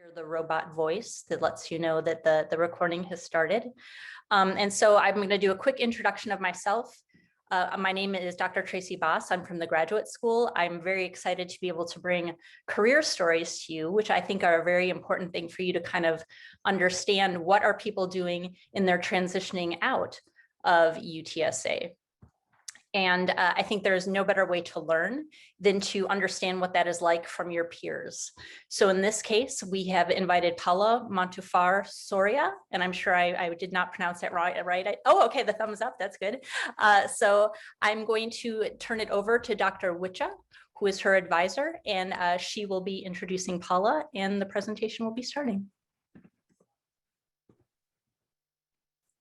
Hear the robot voice that lets you know that the recording has started. And so I'm going to do a quick introduction of myself. My name is Dr. Tracy Boss. I'm from the graduate school. I'm very excited to be able to bring career stories to you, which I think are a very important thing for you to kind of understand what are people doing in their transitioning out of UTSA. And I think there's no better way to learn than to understand what that is like from your peers. So in this case, we have invited Paola Montufar Soria, and I'm sure I did not pronounce that right. Oh, okay, the thumbs up, that's good. So I'm going to turn it over to Dr. Wicha, who is her advisor, and she will be introducing Paola, and the presentation will be starting.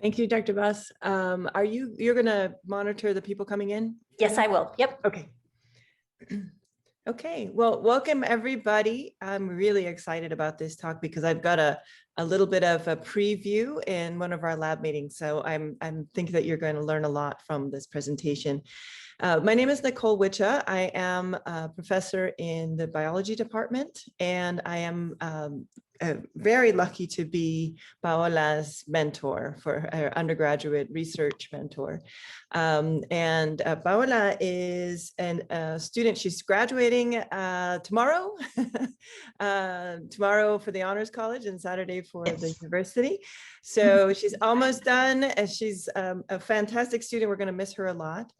Thank you, Dr. Boss. You're going to monitor the people coming in? Yes, I will. Yep. Okay. Okay. Well, welcome everybody. I'm really excited about this talk because I've got a little bit of a preview in one of our lab meetings. So I'm thinking that you're going to learn a lot from this presentation. My name is Nicole Wicha. I am a professor in the biology department, and I am very lucky to be Paola's mentor, for her undergraduate research mentor. Paola is a student. She's graduating tomorrow, tomorrow for the Honors College and Saturday for the university. So she's almost done, and she's a fantastic student. We're going to miss her a lot.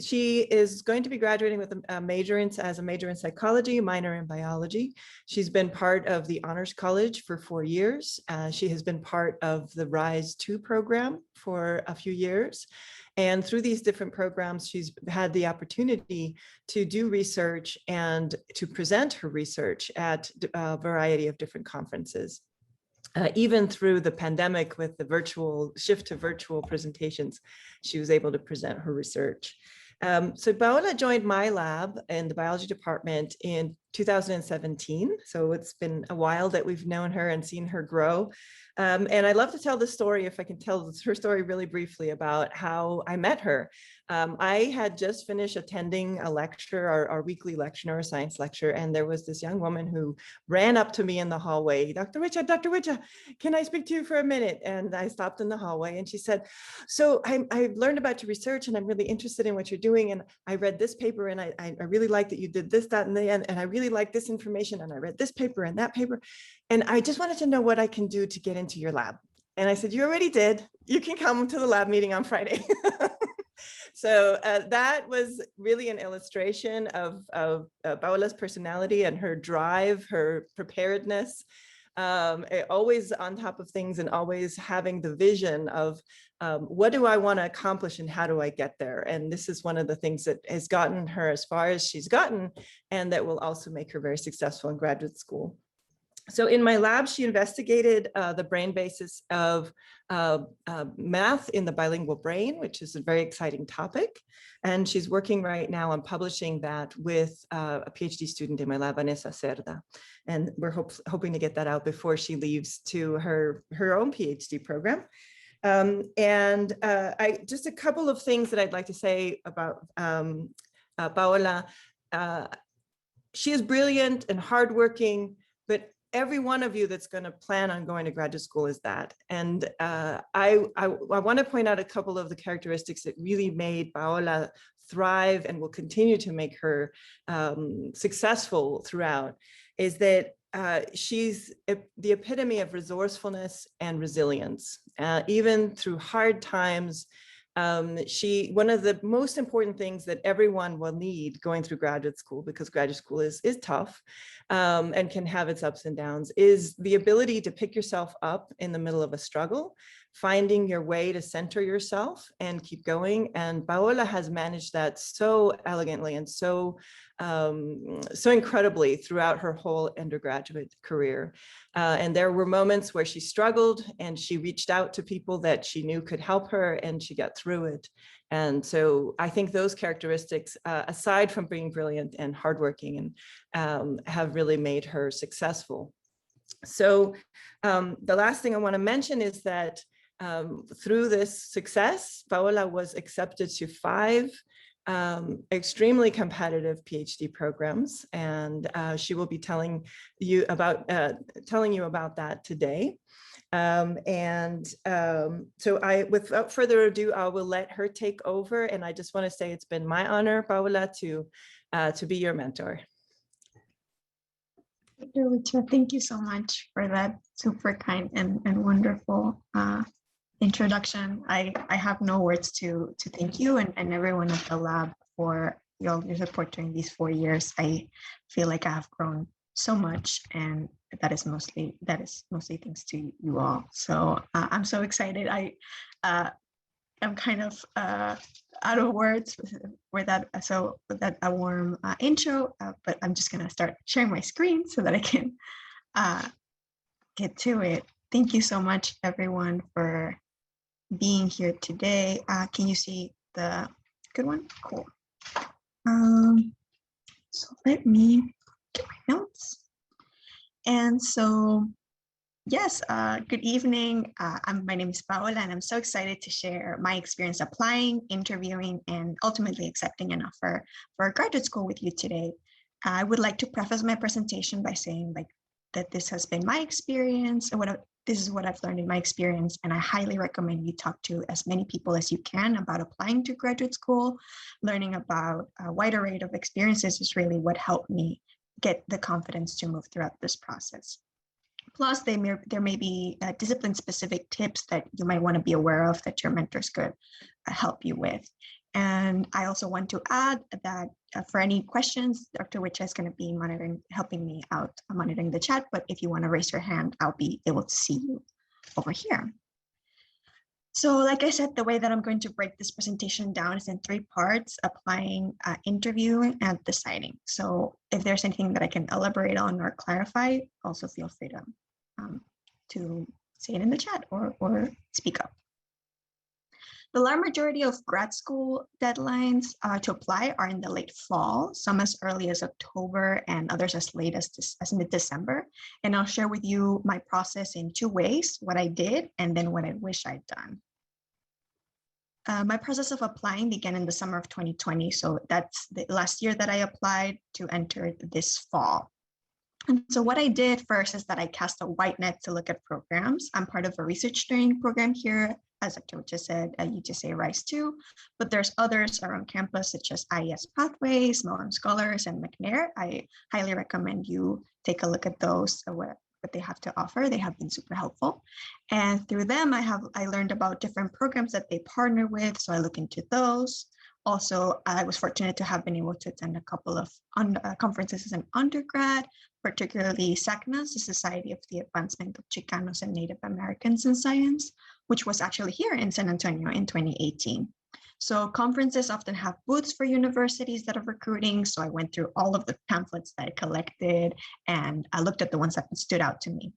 She is going to be graduating with a major in psychology, minor in biology. She's been part of the Honors College for 4 years. She has been part of the RISE 2 program for a few years. And through these different programs, she's had the opportunity to do research and to present her research at a variety of different conferences. Even through the pandemic, with the shift to virtual presentations, she was able to present her research. So Paola joined my lab in the biology department in 2017. So it's been a while that we've known her and seen her grow. And I'd love to tell the story, if I can tell her story really briefly, about how I met her. I had just finished attending a lecture, our weekly lecture, neuroscience lecture, and there was this young woman who ran up to me in the hallway. Dr. Wicha, can I speak to you for a minute? And I stopped in the hallway, and she said, so I've learned about your research, and I'm really interested in what you're doing. And I read this paper, and I really like that you did this, that, and the end. And I really like this information. And I read this paper and that paper. And I just wanted to know what I can do to get into your lab. And I said, you already did. You can come to the lab meeting on Friday. So that was really an illustration of Paola's personality and her drive, her preparedness, always on top of things, and always having the vision of what do I want to accomplish and how do I get there? And this is one of the things that has gotten her as far as she's gotten, and that will also make her very successful in graduate school. So in my lab, she investigated the brain basis of math in the bilingual brain, which is a very exciting topic. And she's working right now on publishing that with a PhD student in my lab, Vanessa Cerda. And we're hoping to get that out before she leaves to her own PhD program. Just a couple of things that I'd like to say about Paola. She is brilliant and hardworking, but every one of you that's going to plan on going to graduate school is that. And I want to point out a couple of the characteristics that really made Paola thrive and will continue to make her successful throughout, is that she's the epitome of resourcefulness and resilience. Even through hard times, one of the most important things that everyone will need going through graduate school, because graduate school is tough and can have its ups and downs, is the ability to pick yourself up in the middle of a struggle, finding your way to center yourself and keep going. And Paola has managed that so elegantly and so incredibly throughout her whole undergraduate career. And there were moments where she struggled, and she reached out to people that she knew could help her, and she got through it. And so I think those characteristics, aside from being brilliant and hardworking, and have really made her successful. So the last thing I want to mention is that through this success, Paola was accepted to 5 extremely competitive PhD programs, and she will be telling you about that today. So without further ado, I will let her take over. And I just want to say it's been my honor, Paola, to be your mentor. Dr. Wicha, thank you so much for that super kind and wonderful introduction. I have no words to thank you and everyone at the lab for your support during these 4 years. I feel like I have grown so much, and that is mostly thanks to you all. So I'm so excited. I'm kind of out of words with that. So with that a warm intro, but I'm just gonna start sharing my screen so that I can get to it. Thank you so much, everyone, for being here today. Can you see the good one? Cool. So let me get my notes. And so, yes, good evening. My name is Paola, and I'm so excited to share my experience applying, interviewing, and ultimately accepting an offer for graduate school with you today. I would like to preface my presentation by saying that this has been my experience, and this is what I've learned in my experience, and I highly recommend you talk to as many people as you can about applying to graduate school. Learning about a wide array of experiences is really what helped me get the confidence to move throughout this process. Plus, there may be discipline-specific tips that you might want to be aware of that your mentors could help you with. And I also want to add that for any questions, Dr. Wicha is going to be helping me out, monitoring the chat. But if you want to raise your hand, I'll be able to see you over here. So like I said, the way that I'm going to break this presentation down is in 3 parts: applying, interviewing, and deciding. So if there's anything that I can elaborate on or clarify, also feel free to say it in the chat or speak up. The large majority of grad school deadlines to apply are in the late fall, some as early as October and others as late as mid-December. And I'll share with you my process in 2 ways: what I did and then what I wish I'd done. My process of applying began in the summer of 2020. So that's the last year that I applied to enter this fall. And so what I did first is that I cast a wide net to look at programs. I'm part of a research training program here, as Dr. Wicha said, at UTSA RISE 2, but there's others around campus such as IES Pathways, Mellon Scholars, and McNair. I highly recommend you take a look at those, what they have to offer. They have been super helpful. And through them, I learned about different programs that they partner with. So I look into those. Also, I was fortunate to have been able to attend a couple of conferences as an undergrad, particularly SACNAS, the Society of the Advancement of Chicanos and Native Americans in Science, which was actually here in San Antonio in 2018. So conferences often have booths for universities that are recruiting. So I went through all of the pamphlets that I collected, and I looked at the ones that stood out to me.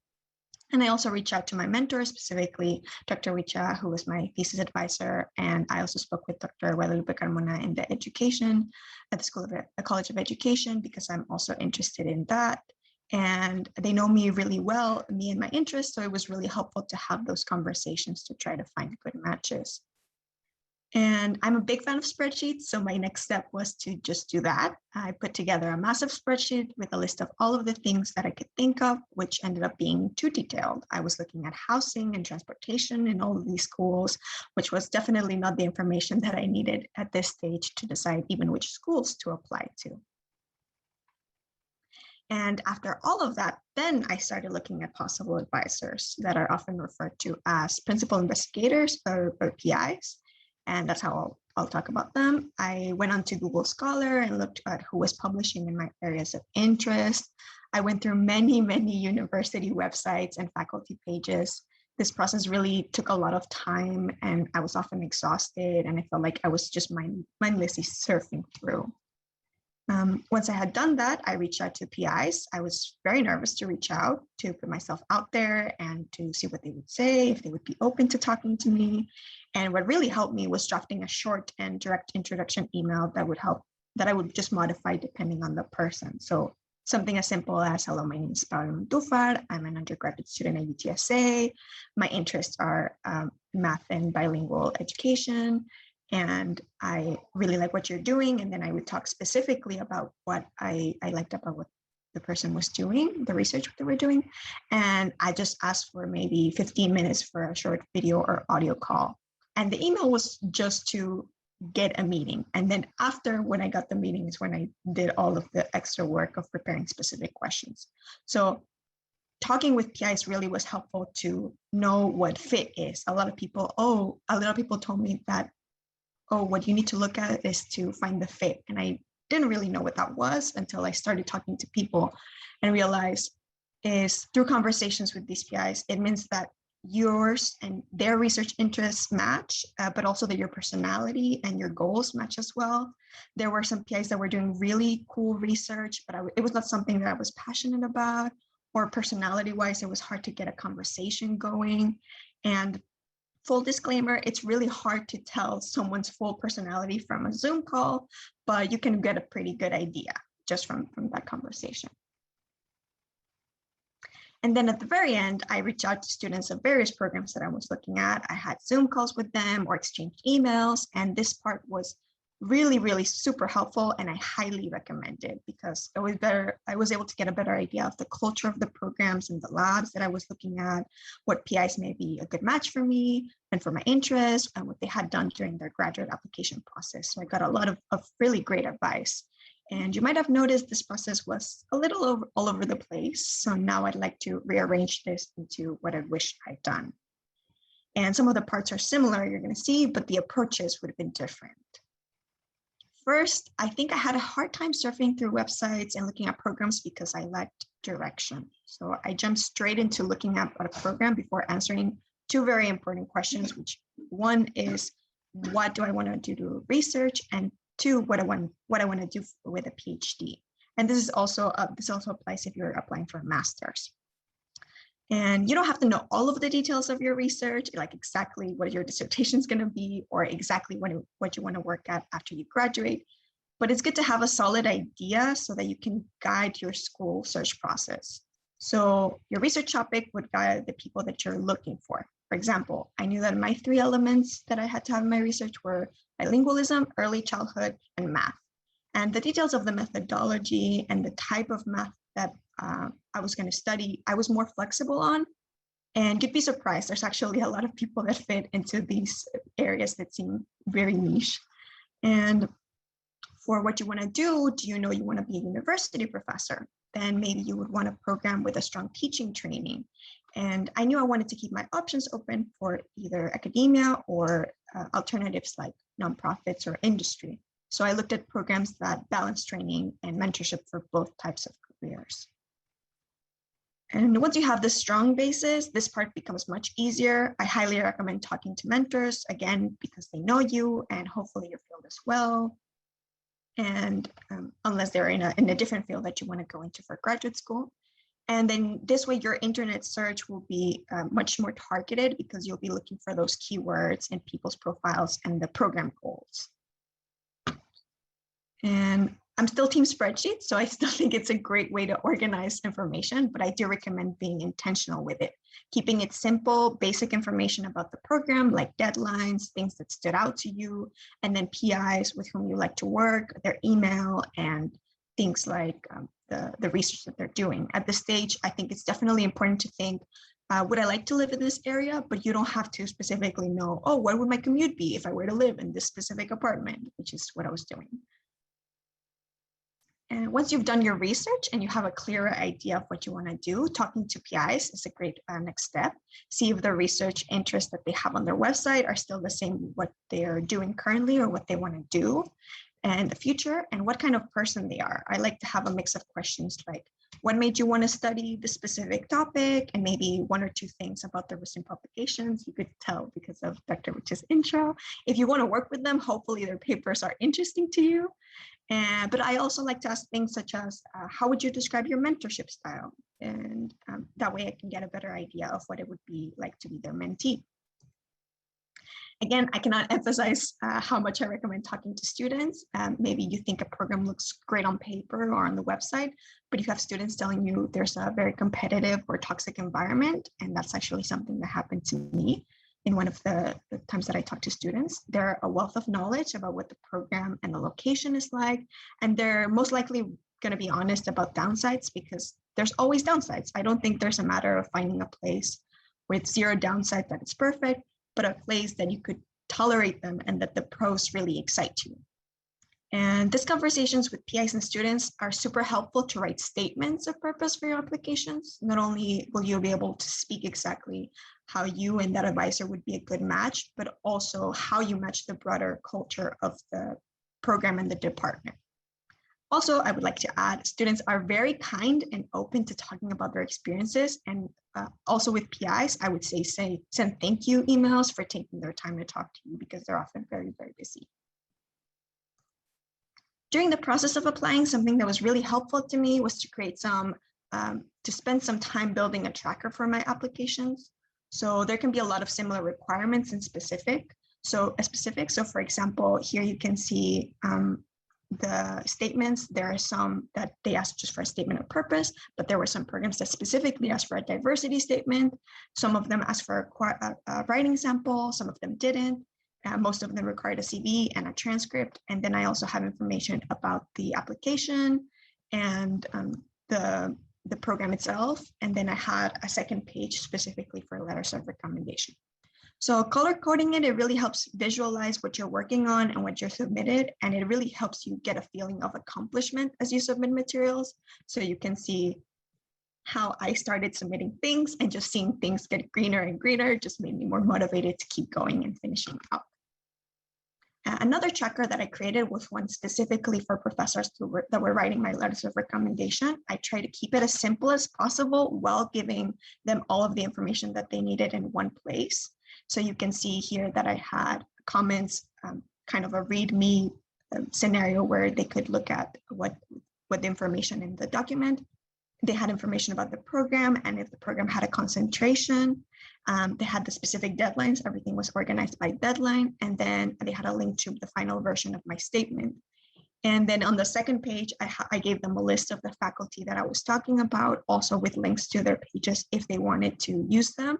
And I also reached out to my mentor, specifically Dr. Wicha, who was my thesis advisor. And I also spoke with Dr. Guadalupe Carmona in the education at the College of Education, because I'm also interested in that. And they know me really well, me and my interests. So it was really helpful to have those conversations to try to find good matches. And I'm a big fan of spreadsheets. So my next step was to just do that. I put together a massive spreadsheet with a list of all of the things that I could think of, which ended up being too detailed. I was looking at housing and transportation in all of these schools, which was definitely not the information that I needed at this stage to decide even which schools to apply to. And after all of that, then I started looking at possible advisors that are often referred to as principal investigators or PIs. And that's how I'll talk about them. I went onto Google Scholar and looked at who was publishing in my areas of interest. I went through many university websites and faculty pages. This process really took a lot of time, and I was often exhausted, and I felt like I was just mindlessly surfing through. Once I had done that, I reached out to PIs. I was very nervous to reach out, to put myself out there and to see what they would say, if they would be open to talking to me. And what really helped me was drafting a short and direct introduction email that I would just modify depending on the person. So something as simple as, hello, my name is Paola Montufar. I'm an undergraduate student at UTSA. My interests are math and bilingual education. and I really like what you're doing. And then I would talk specifically about what I liked about what the person was doing, the research that we're doing. And I just asked for maybe 15 minutes for a short video or audio call. And the email was just to get a meeting. And then after, when I got the meeting, is when I did all of the extra work of preparing specific questions. So talking with PIs really was helpful to know what fit is. A lot of people told me that, oh, what you need to look at is to find the fit. And I didn't really know what that was until I started talking to people and realized is through conversations with these PIs, it means that yours and their research interests match, but also that your personality and your goals match as well. There were some PIs that were doing really cool research, but it was not something that I was passionate about, or personality-wise, it was hard to get a conversation going. And full disclaimer, it's really hard to tell someone's full personality from a Zoom call, but you can get a pretty good idea just from that conversation. And then at the very end, I reached out to students of various programs that I was looking at. I had Zoom calls with them or exchanged emails, and this part was really, really super helpful, and I highly recommend it because I was able to get a better idea of the culture of the programs and the labs that I was looking at, what PIs may be a good match for me and for my interests, and what they had done during their graduate application process. So I got a lot of really great advice. And you might have noticed this process was a little all over the place. So now I'd like to rearrange this into what I wish I'd done. And some of the parts are similar, you're going to see, but the approaches would have been different. First, I think I had a hard time surfing through websites and looking at programs because I lacked direction. So I jumped straight into looking at a program before answering two very important questions, which one is, what do I want to do to research? And two, what I want to do with a PhD. And this also applies if you're applying for a master's. And you don't have to know all of the details of your research, like exactly what your dissertation is going to be, or exactly what you want to work at after you graduate. But it's good to have a solid idea so that you can guide your school search process. So your research topic would guide the people that you're looking for. For example, I knew that my 3 elements that I had to have in my research were bilingualism, early childhood, and math. And the details of the methodology and the type of math that I was going to study, I was more flexible on. And you'd be surprised, there's actually a lot of people that fit into these areas that seem very niche. And for what you want to do you know you want to be a university professor? Then maybe you would want a program with a strong teaching training. And I knew I wanted to keep my options open for either academia or alternatives like nonprofits or industry. So I looked at programs that balance training and mentorship for both types of careers. And once you have this strong basis, this part becomes much easier. I highly recommend talking to mentors, again, because they know you and hopefully your field as well. And unless they're in a different field that you want to go into for graduate school. And then this way your internet search will be much more targeted because you'll be looking for those keywords in people's profiles and the program goals. And I'm still team spreadsheet, so I still think it's a great way to organize information, but I do recommend being intentional with it, keeping it simple, basic information about the program, like deadlines, things that stood out to you, and then PIs with whom you like to work, their email, and things like the research that they're doing. At this stage, I think it's definitely important to think, would I like to live in this area? But you don't have to specifically know, oh, what would my commute be if I were to live in this specific apartment, which is what I was doing. And once you've done your research and you have a clearer idea of what you want to do, talking to PIs is a great next step. See if the research interests that they have on their website are still the same, what they are doing currently or what they want to do in the future, and what kind of person they are. I like to have a mix of questions like, what made you want to study the specific topic? And maybe 1 or 2 things about the recent publications. You could tell because of Dr. Rich's intro. If you want to work with them, hopefully their papers are interesting to you. But I also like to ask things such as, how would you describe your mentorship style? And that way I can get a better idea of what it would be like to be their mentee. Again, I cannot emphasize how much I recommend talking to students. Maybe you think a program looks great on paper or on the website, but you have students telling you there's a very competitive or toxic environment, and that's actually something that happened to me. in one of the times that I talk to students. They're a wealth of knowledge about what the program and the location is like, and they're most likely going to be honest about downsides, because there's always downsides. I don't think there's a matter of finding a place with zero downside that it's perfect, but a place that you could tolerate them and that the pros really excite you. And these conversations with PIs and students are super helpful to write statements of purpose for your applications. Not only will you be able to speak exactly how you and that advisor would be a good match, but also how you match the broader culture of the program and the department. Also, I would like to add, students are very kind and open to talking about their experiences. And also with PIs, I would say send thank you emails for taking their time to talk to you, because they're often very, very busy. During the process of applying, something that was really helpful to me was to create to spend some time building a tracker for my applications. So there can be a lot of similar requirements in specific. So for example, here you can see the statements. There are some that they asked just for a statement of purpose, but there were some programs that specifically asked for a diversity statement. Some of them asked for a writing sample, some of them didn't. Most of them required a CV and a transcript. And then I also have information about the application and the program itself. And then I had a second page specifically for letters of recommendation. So color coding it really helps visualize what you're working on and what you're submitted. And it really helps you get a feeling of accomplishment as you submit materials. So you can see how I started submitting things, and just seeing things get greener and greener just made me more motivated to keep going and finishing up. Another tracker that I created was one specifically for professors that were writing my letters of recommendation. I try to keep it as simple as possible while giving them all of the information that they needed in one place. So you can see here that I had comments, kind of a README scenario where they could look at what the information in the document. They had information about the program, and if the program had a concentration. They had the specific deadlines. Everything was organized by deadline. And then they had a link to the final version of my statement. And then on the second page, I gave them a list of the faculty that I was talking about, also with links to their pages if they wanted to use them.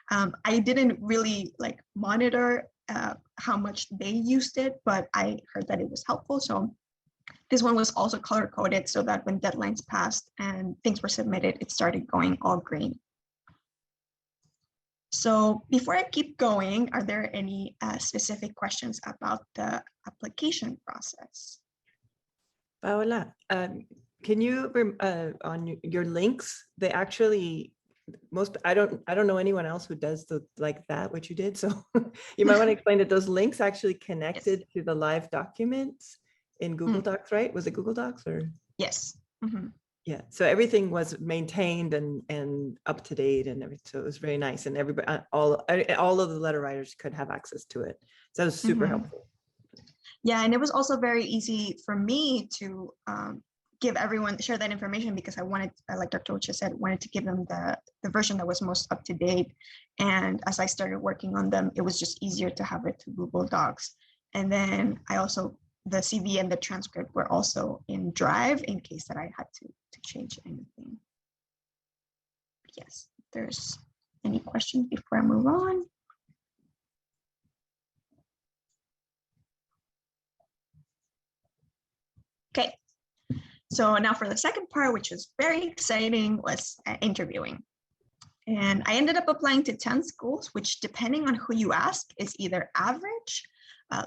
I didn't really monitor how much they used it, but I heard that it was helpful. So this one was also color coded so that when deadlines passed and things were submitted, it started going all green. So before I keep going, are there any specific questions about the application process? Paola, can you, on your links, they actually, I don't know anyone else who does like that, what you did. So you might want to explain that those links actually connected to the live documents in Google Docs, right? Was it Google Docs or? Yes. Mm-hmm. Yeah, so everything was maintained and up to date and everything. So it was very nice, and everybody, all of the letter writers could have access to it. So that was super helpful. Yeah, and it was also very easy for me to share that information, because I wanted, like Dr. Ocha said, wanted to give them the version that was most up to date. And as I started working on them, it was just easier to have it to Google Docs. And then the CV and the transcript were also in Drive in case that I had to change anything. Yes, if there's any questions before I move on. Okay, so now for the second part, which was very exciting, was interviewing. And I ended up applying to 10 schools, which depending on who you ask is either average,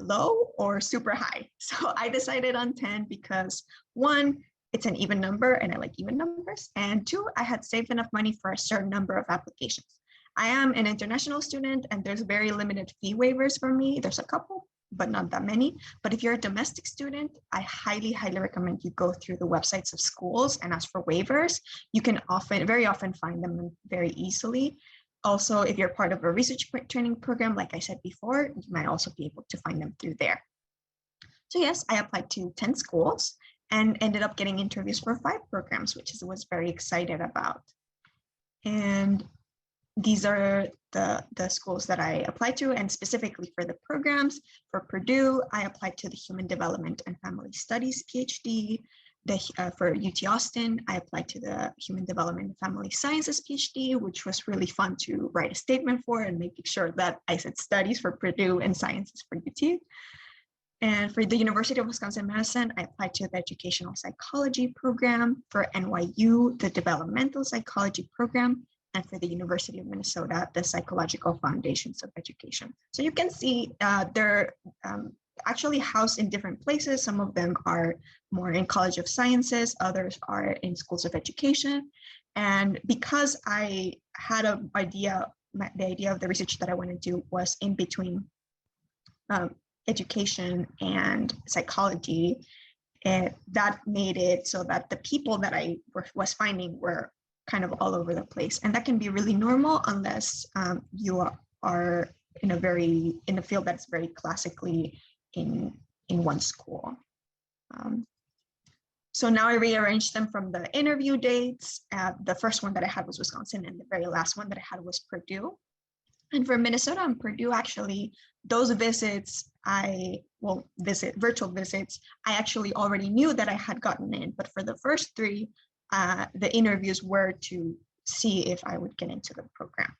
low, or super high. So I decided on 10 because 1, it's an even number and I like even numbers. And 2, I had saved enough money for a certain number of applications. I am an international student and there's very limited fee waivers for me. There's a couple, but not that many. But if you're a domestic student, I highly, highly recommend you go through the websites of schools and ask for waivers. You can very often find them very easily. Also, if you're part of a research training program, like I said before, you might also be able to find them through there. So yes, I applied to 10 schools and ended up getting interviews for 5 programs, which I was very excited about. And these are the schools that I applied to, and specifically for the programs. For Purdue, I applied to the Human Development and Family Studies PhD, for UT Austin, I applied to the Human Development and Family Sciences PhD, which was really fun to write a statement for and making sure that I said studies for Purdue and sciences for UT. And for the University of Wisconsin-Madison, I applied to the Educational Psychology program, for NYU, the Developmental Psychology program, and for the University of Minnesota, the Psychological Foundations of Education. So you can see they're actually housed in different places. Some of them are more in College of Sciences, others are in schools of education. And because I had an idea, the idea of the research that I want to do was in between education and psychology, that made it so that the people that I was finding were kind of all over the place. And that can be really normal unless you are in a field that's very classically in one school. So now I rearranged them from the interview dates. The first one that I had was Wisconsin, and the very last one that I had was Purdue. And for Minnesota and Purdue, actually, those visits, virtual visits, I actually already knew that I had gotten in. But for the first three, the interviews were to see if I would get into the program.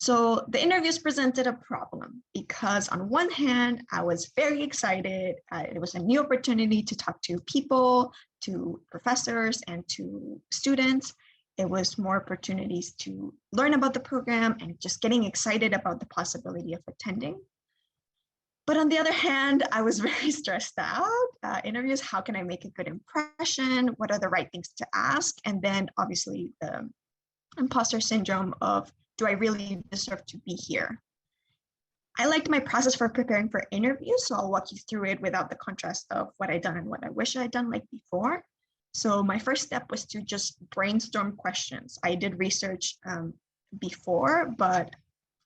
So the interviews presented a problem because on one hand, I was very excited. It was a new opportunity to talk to people, to professors, and to students. It was more opportunities to learn about the program and just getting excited about the possibility of attending. But on the other hand, I was very stressed out. Interviews, how can I make a good impression? What are the right things to ask? And then obviously the imposter syndrome of, do I really deserve to be here? I liked my process for preparing for interviews, so I'll walk you through it without the contrast of what I'd done and what I wish I'd done like before. So my first step was to just brainstorm questions. I did research before, but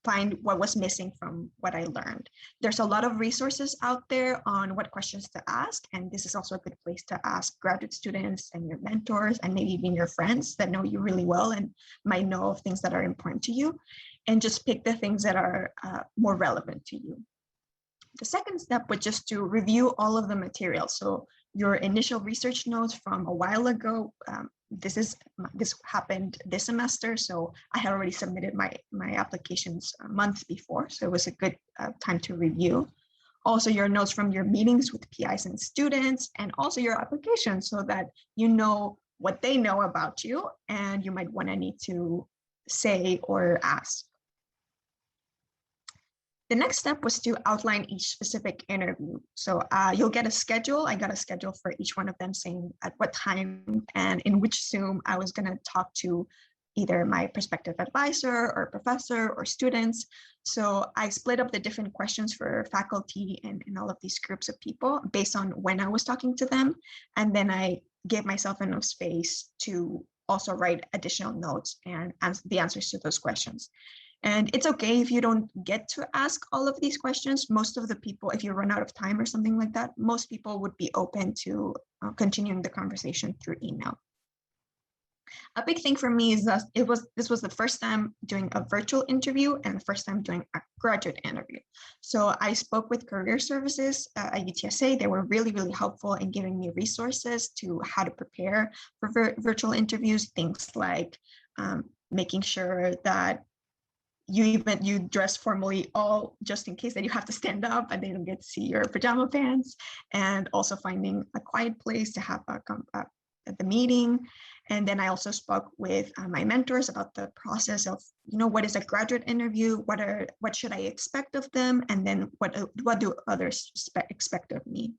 find what was missing from what I learned. There's a lot of resources out there on what questions to ask, and this is also a good place to ask graduate students and your mentors and maybe even your friends that know you really well and might know of things that are important to you, and just pick the things that are more relevant to you. The second step was just to review all of the material. So your initial research notes from a while ago, this happened this semester, so I had already submitted my applications months before, so it was a good time to review. Also your notes from your meetings with PIs and students, and also your application so that you know what they know about you and you might need to say or ask. The next step was to outline each specific interview. So you'll get a schedule. I got a schedule for each one of them saying at what time and in which Zoom I was going to talk to either my prospective advisor or professor or students. So I split up the different questions for faculty and all of these groups of people based on when I was talking to them. And then I gave myself enough space to also write additional notes and answer the answers to those questions. And it's okay if you don't get to ask all of these questions. Most of the people, if you run out of time or something like that, most people would be open to continuing the conversation through email. A big thing for me is that this was the first time doing a virtual interview and the first time doing a graduate interview. So I spoke with career services at UTSA. They were really, really helpful in giving me resources to how to prepare for virtual interviews, things like making sure that you dress formally, all just in case that you have to stand up and they don't get to see your pajama pants, and also finding a quiet place to have at the meeting. And then I also spoke with my mentors about the process of, what is a graduate interview, what should I expect of them, and then what do others expect of me.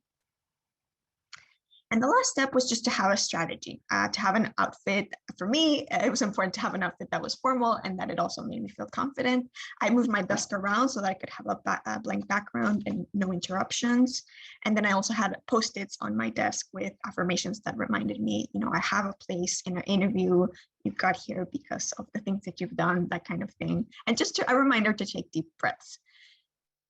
And the last step was just to have a strategy, to have an outfit. For me, it was important to have an outfit that was formal and that it also made me feel confident. I moved my desk around so that I could have a blank background and no interruptions. And then I also had Post-its on my desk with affirmations that reminded me, I have a place in an interview. You got here because of the things that you've done, that kind of thing. And just a reminder to take deep breaths.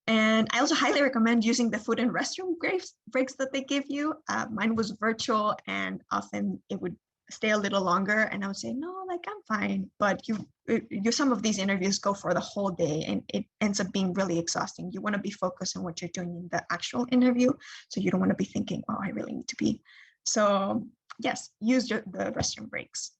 And I also highly recommend using the food and restroom breaks that they give you. Mine was virtual and often it would stay a little longer and I would say, no, I'm fine. But some of these interviews go for the whole day and it ends up being really exhausting. You want to be focused on what you're doing in the actual interview. So you don't want to be thinking, oh, I really need to be So yes, use the restroom breaks.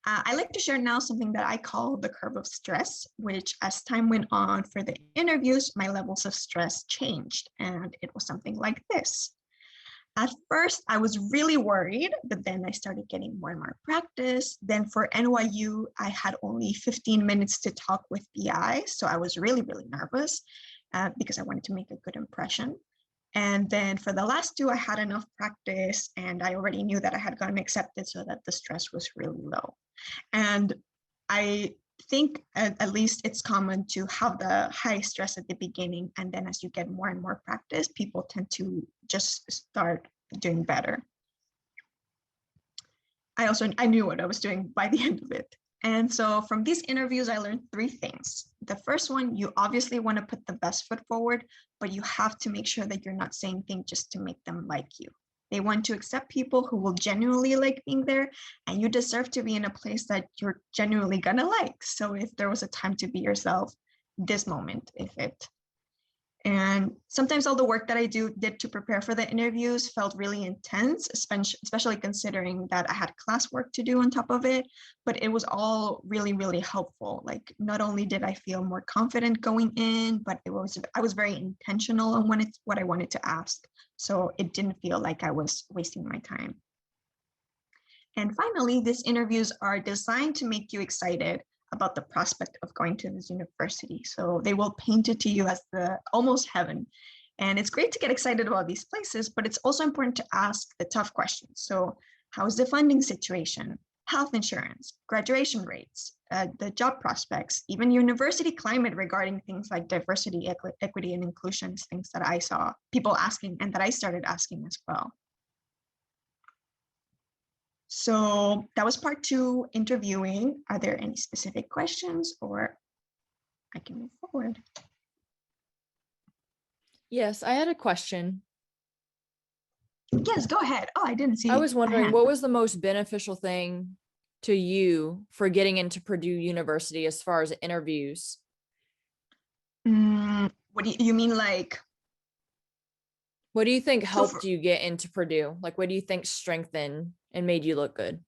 I like to share now something that I call the curve of stress, which as time went on for the interviews, my levels of stress changed. And it was something like this. At first, I was really worried, but then I started getting more and more practice. Then for NYU, I had only 15 minutes to talk with PI. So I was really, really nervous because I wanted to make a good impression. And then for the last two, I had enough practice and I already knew that I had gotten accepted so that the stress was really low. And I think at least it's common to have the high stress at the beginning. And then as you get more and more practice, people tend to just start doing better. I knew what I was doing by the end of it. And so from these interviews, I learned three things. The first one, you obviously want to put the best foot forward, but you have to make sure that you're not saying things just to make them like you. They want to accept people who will genuinely like being there, and you deserve to be in a place that you're genuinely gonna like. So if there was a time to be yourself, this moment is it. And sometimes all the work that I did to prepare for the interviews felt really intense, especially considering that I had classwork to do on top of it, but it was all really, really helpful. Like not only did I feel more confident going in, but I was very intentional on what I wanted to ask. So it didn't feel like I was wasting my time. And finally, these interviews are designed to make you excited about the prospect of going to this university. So they will paint it to you as the almost heaven. And it's great to get excited about these places, but it's also important to ask the tough questions. So how is the funding situation, health insurance, graduation rates, the job prospects, even university climate regarding things like diversity, equity, and inclusion, things that I saw people asking and that I started asking as well. So that was part 2, interviewing. Are there any specific questions, or I can move forward? Yes, I had a question. Yes, go ahead. Oh, I didn't see. I was a wondering, hand. what was the most beneficial thing to you for getting into Purdue University as far as interviews? What do you mean, like? What do you think So helped you get into Purdue? Like, what do you think strengthened and made you look good?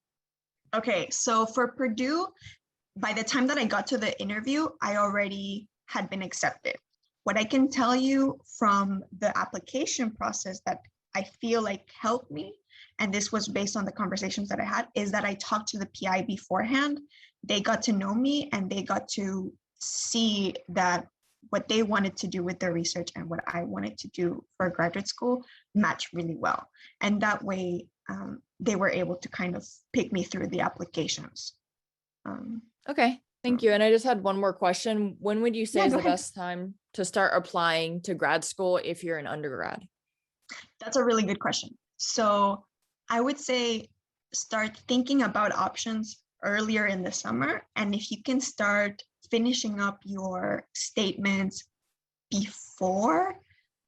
Okay, so for Purdue, by the time that I got to the interview, I already had been accepted. What I can tell you from the application process that I feel like helped me, and this was based on the conversations that I had, is that I talked to the PI beforehand. They got to know me and they got to see that what they wanted to do with their research and what I wanted to do for graduate school matched really well. And that way, they were able to kind of pick me through the applications. Okay, thank you. And I just had one more question. When would you say is go the ahead. best time to start applying to grad school if you're an undergrad? That's a really good question. So I would say start thinking about options earlier in the summer. And if you can start finishing up your statements before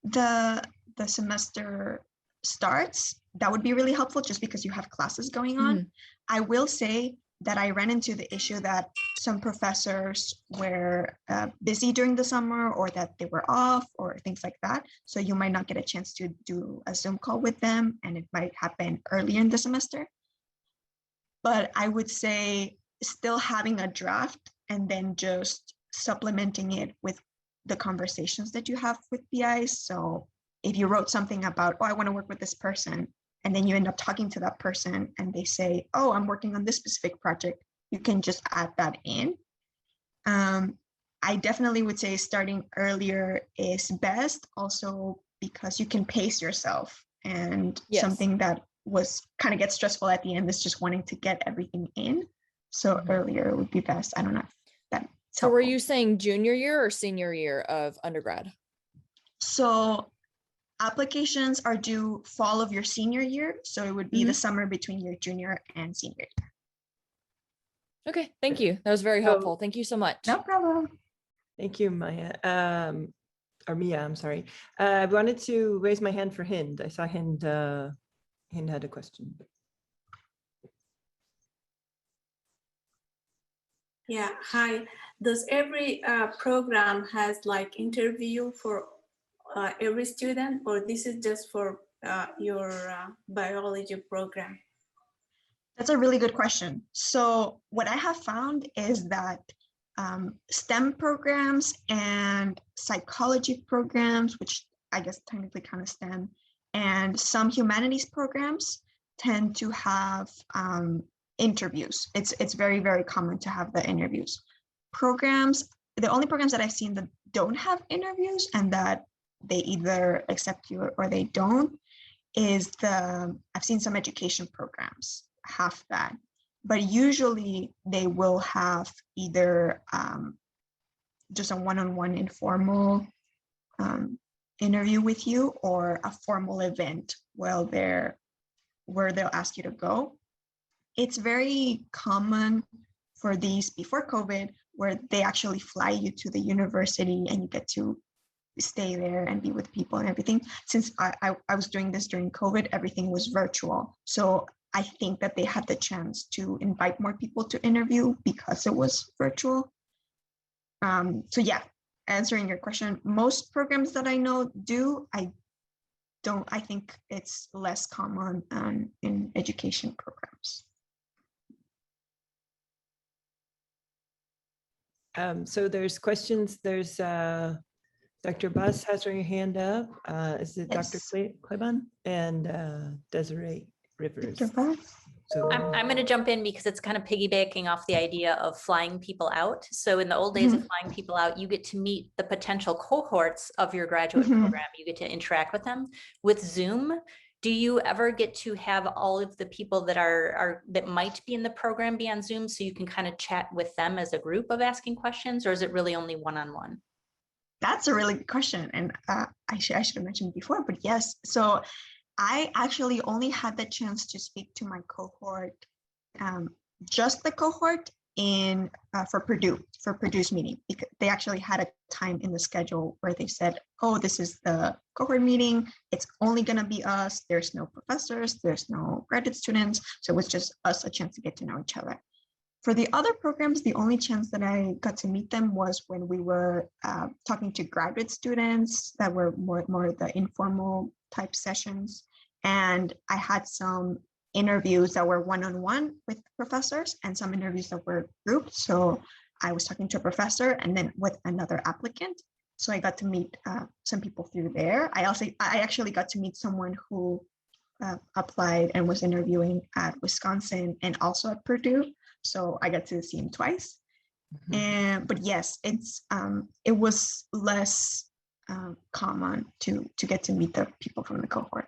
the semester starts, that would be really helpful just because you have classes going on. I will say that I ran into the issue that some professors were busy during the summer, or that they were off, or things like that. So you might not get a chance to do a Zoom call with them, and it might happen earlier in the semester. But I would say still having a draft and then just supplementing it with the conversations that you have with PIs. So if you wrote something about, oh, I want to work with this person, and then you end up talking to that person and they say, oh, I'm working on this specific project, you can just add that in. I definitely would say starting earlier is best, also because you can pace yourself. And Yes. Something that was kind of gets stressful at the end is just wanting to get everything in. So earlier would be best. I don't know if that's So were helpful. you saying junior year or senior year of undergrad? So applications are due fall of your senior year. So it would be the summer between your junior and senior year. Okay, thank you. That was very So- helpful. Thank you so much. No problem. Thank you, Maya. Or Mia, I'm sorry. I wanted to raise my hand for Hind. I saw Hind had a question. Yeah, hi. Does every program has like interview for every student, or this is just for your biology program? That's a really good question. So what I have found is that STEM programs and psychology programs, which I guess technically kind of STEM, and some humanities programs tend to have interviews. It's very, very common to have the interviews. The only programs that I've seen that don't have interviews and that they either accept you or they don't is I've seen some education programs have that, but usually they will have either just a one-on-one informal interview with you or a formal event where they'll ask you to go. It's very common for these before COVID, where they actually fly you to the university and you get to stay there and be with people and everything. Since I was doing this during COVID, everything was virtual. So I think that they had the chance to invite more people to interview because it was virtual. So yeah, answering your question, most programs that I know do. I think it's less common in education programs. So there's questions. There's Dr. Buss has her hand up. Is it Yes. Dr. Kleban and Desiree Rivers? Dr. Buss? So I'm going to jump in because it's kind of piggybacking off the idea of flying people out. So in the old days of flying people out, you get to meet the potential cohorts of your graduate program. You get to interact with them. With Zoom, do you ever get to have all of the people that that might be in the program be on Zoom so you can kind of chat with them as a group of asking questions, or is it really only one-on-one? That's a really good question. And I should have mentioned before, but yes. So I actually only had the chance to speak to my cohort, just the cohort for Purdue's meeting, because they actually had a time in the schedule where they said, oh, this is the cohort meeting. It's only going to be us. There's no professors. There's no graduate students. So it was just us, a chance to get to know each other. For the other programs, the only chance that I got to meet them was when we were talking to graduate students that were more the informal type sessions. And I had some interviews that were one-on-one with professors and some interviews that were grouped. So I was talking to a professor and then with another applicant. So I got to meet some people through there. I actually got to meet someone who applied and was interviewing at Wisconsin and also at Purdue. So I got to see him twice. But yes, it was less common to get to meet the people from the cohort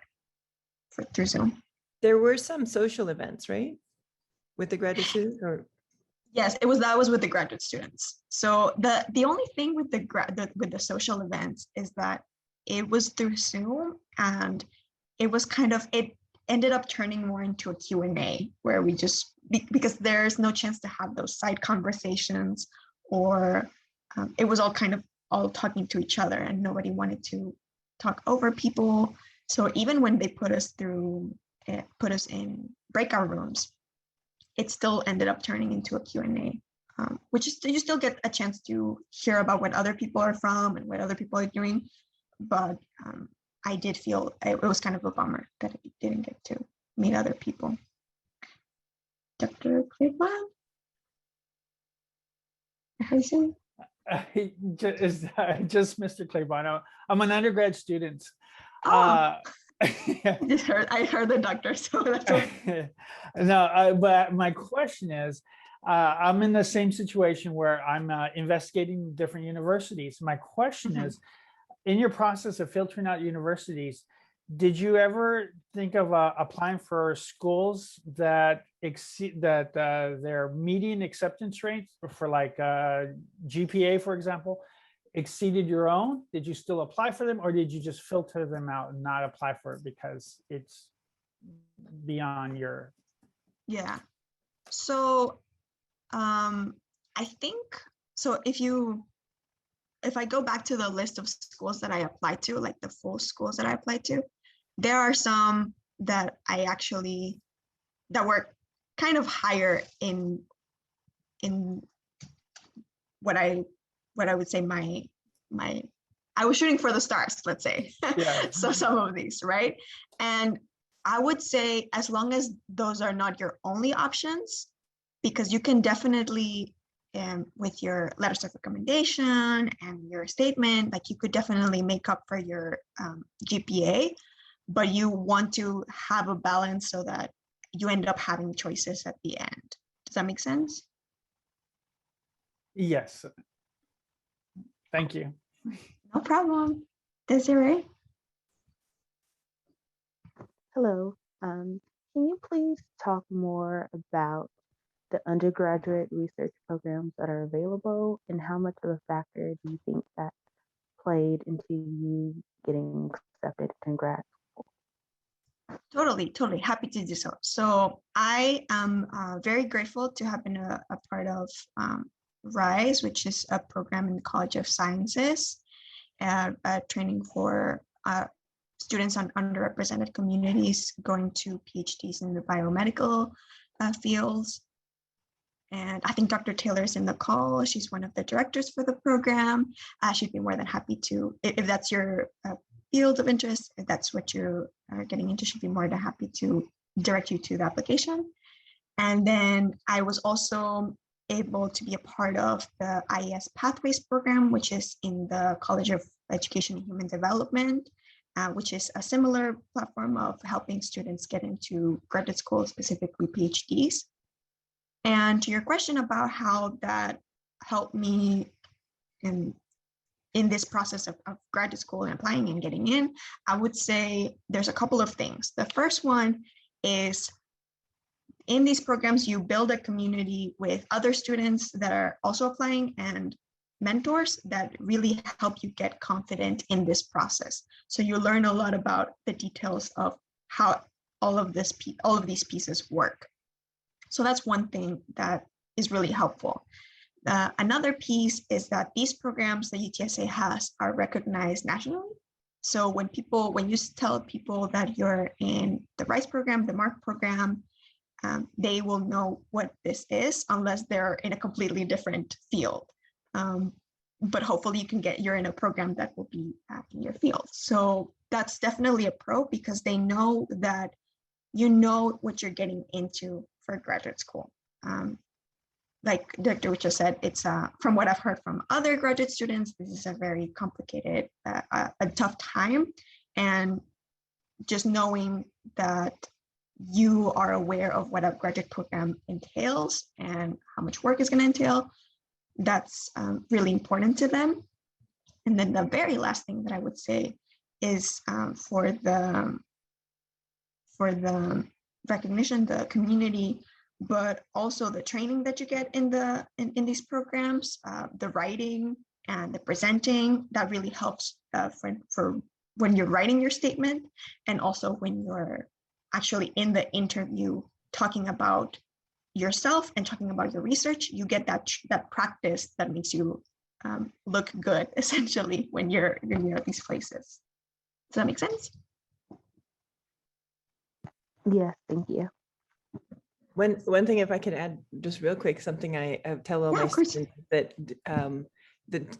through Zoom. there were some social events, right? With the graduate students, or? Yes, that was with the graduate students. So the only thing with the social events is that it was through Zoom, and it ended up turning more into a Q&A where we just, because there's no chance to have those side conversations, or it was all talking to each other and nobody wanted to talk over people. So even when they put us in breakout rooms, it still ended up turning into a Q&A, which is, you still get a chance to hear about what other people are from and what other people are doing. But I did feel it was kind of a bummer that I didn't get to meet other people. Dr. Cleveland? Just Mr. Claybano. I'm an undergrad student. Oh. Yeah. I heard the doctor, so that's okay. No, but my question is, I'm in the same situation where I'm investigating different universities. My question is, in your process of filtering out universities, did you ever think of applying for schools that exceed their median acceptance rates for, like GPA, for example, exceeded your own? Did you still apply for them, or did you just filter them out and not apply for it because it's beyond your? Yeah. So I think, so if I go back to the list of schools that I applied to, like the full schools that I applied to, there are some that that were kind of higher in what I would say my I was shooting for the stars, let's say. Yeah. So some of these, right? And I would say as long as those are not your only options, because you can definitely, with your letters of recommendation and your statement, like you could definitely make up for your GPA, but you want to have a balance so that you end up having choices at the end. Does that make sense? Yes. Thank you. No problem. Desiree? Hello. Can you please talk more about the undergraduate research programs that are available and how much of a factor do you think that played into you getting accepted in grad? Totally happy to do so. So I am very grateful to have been a part of RISE, which is a program in the College of Sciences, training for students on underrepresented communities going to PhDs in the biomedical fields. And I think Dr. Taylor is in the call. She's one of the directors for the program. She'd be more than happy to, if that's your field of interest, if that's what you're getting into, she'd be more than happy to direct you to the application. And then I was also able to be a part of the IES Pathways program, which is in the College of Education and Human Development, which is a similar platform of helping students get into graduate school, specifically PhDs. And to your question about how that helped me in this process of graduate school and applying and getting in, I would say there's a couple of things. The first one is in these programs, you build a community with other students that are also applying and mentors that really help you get confident in this process. So you learn a lot about the details of how all of these pieces work. So that's one thing that is really helpful. Another piece is that these programs that UTSA has are recognized nationally. So when you tell people that you're in the RISE program, the MARC program, they will know what this is unless they're in a completely different field. But hopefully you're in a program that will be in your field. So that's definitely a pro because they know that you know what you're getting into for graduate school. Like Dr. Wicha said, it's from what I've heard from other graduate students, this is a very complicated, a tough time. And just knowing that you are aware of what a graduate program entails and how much work is going to entail, that's really important to them. And then the very last thing that I would say is for the recognition, the community, but also the training that you get in these programs, the writing and the presenting, that really helps for when you're writing your statement, and also when you're actually in the interview talking about yourself and talking about your research, you get that practice that makes you look good, essentially, when you're at these places. Does that make sense? Yes, thank you. One thing, if I could add just real quick, something I tell all my students that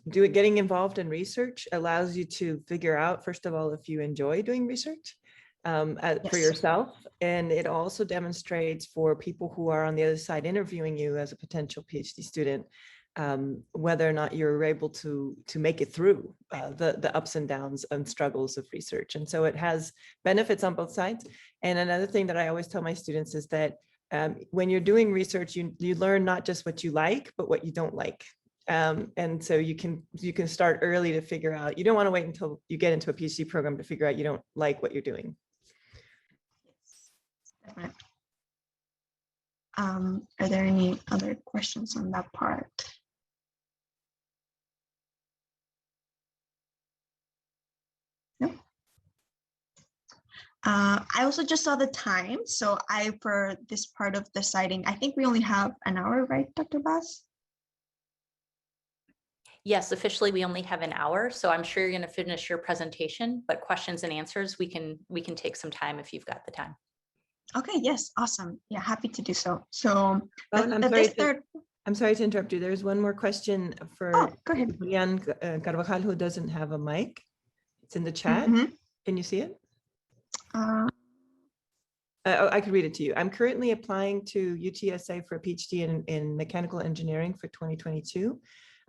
getting involved in research allows you to figure out, first of all, if you enjoy doing research for yourself. And it also demonstrates for people who are on the other side interviewing you as a potential PhD student, whether or not you're able to make it through the ups and downs and struggles of research. And so it has benefits on both sides. And another thing that I always tell my students is that when you're doing research, you learn not just what you like, but what you don't like. And so you can start early to figure out, you don't want to wait until you get into a PhD program to figure out you don't like what you're doing. Definitely. Are there any other questions on that part? No. I also just saw the time. So for this part of the citing, I think we only have an hour, right, Dr. Bass? Yes, officially we only have an hour, so I'm sure you're going to finish your presentation, but questions and answers, we can take some time if you've got the time. Okay, yes, awesome. Yeah, happy to do so. So I'm sorry I'm sorry to interrupt you. There's one more question for Oh, go ahead. Julian Carvajal, who doesn't have a mic. It's in the chat. Mhm. Can you see it? Uh, I could read it to you. I'm currently applying to UTSA for a PhD in mechanical engineering for 2022.